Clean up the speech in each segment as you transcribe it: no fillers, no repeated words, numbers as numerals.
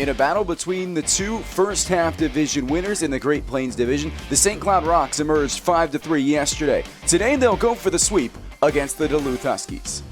In a battle between the two first-half division winners in the Great Plains Division, the St. Cloud Rocks emerged 5-3 yesterday. Today, they'll go for the sweep against the Duluth Huskies.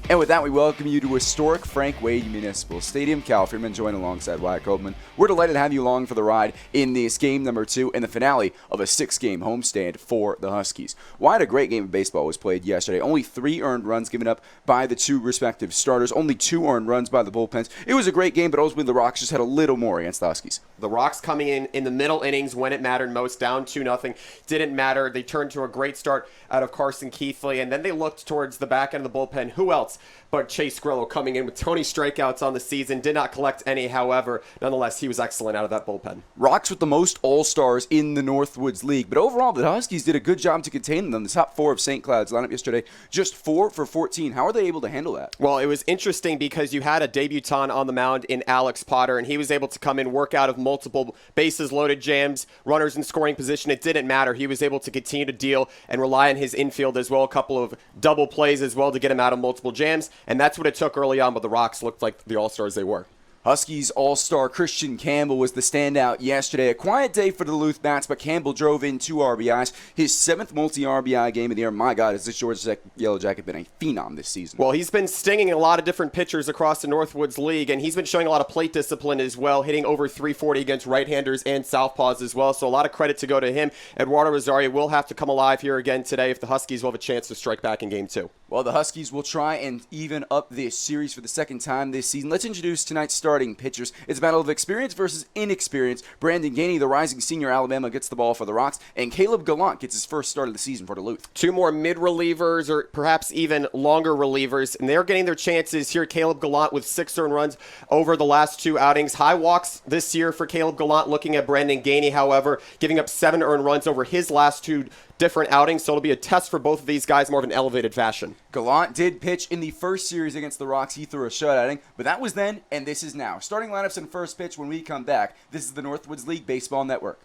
And with that, we welcome you to historic Frank Wade Municipal Stadium. Cal Friedman joined alongside Wyatt Kopelman. We're delighted to have you along for the ride in this game number 2 and the finale of a 6-game homestand for the Huskies. Wyatt, a great game of baseball was played yesterday. Only 3 earned runs given up by the 2 respective starters. Only 2 earned runs by the bullpens. It was a great game, but ultimately the Rocks just had a little more against the Huskies. The Rocks coming in the middle innings when it mattered most, down 2-0. Didn't matter. They turned to a great start out of Carson Keithley, and then they looked towards the back end of the bullpen. Who else but Chase Grillo coming in with 20 strikeouts on the season. Did not collect any, however. Nonetheless, he was excellent out of that bullpen. Rocks with the most All-Stars in the Northwoods League, but overall the Huskies did a good job to contain them. The top 4 of St. Cloud's lineup yesterday, just 4 for 14. How are they able to handle that? Well, it was interesting because you had a debutant on the mound in Alex Potter, and he was able to come in, work out of multiple bases-loaded jams, runners in scoring position. It didn't matter. He was able to continue to deal and rely on his infield as well, a couple of double plays as well to get him out of multiple jams, and that's what it took early on, but the Rocks looked like the All-Stars they were. Huskies All-Star Christian Campbell was the standout yesterday. A quiet day for the Duluth Bats, but Campbell drove in 2 RBIs. His 7th multi-RBI game of the year. My God, has this Georgia Yellow Jacket been a phenom this season? Well, he's been stinging a lot of different pitchers across the Northwoods League, and he's been showing a lot of plate discipline as well, hitting over 340 against right-handers and southpaws as well. So a lot of credit to go to him. Eduardo Rosario will have to come alive here again today if the Huskies will have a chance to strike back in Game 2. Well, the Huskies will try and even up this series for the second time this season. Let's introduce tonight's starting pitchers. It's a battle of experience versus inexperience. Brandon Gainey, the rising senior Alabama, gets the ball for the Rocks, and Caleb Gallant gets his first start of the season for Duluth. 2 more mid-relievers or perhaps even longer relievers, and they're getting their chances here. Caleb Gallant with 6 earned runs over the last 2 outings. High walks this year for Caleb Gallant. Looking at Brandon Gainey, however, giving up 7 earned runs over his last 2 different outings, so it'll be a test for both of these guys, more of an elevated fashion. Gallant did pitch in the first series against the Rocks. He threw a shutout, but that was then, and this is now. Starting lineups and first pitch when we come back. This is the Northwoods League Baseball Network.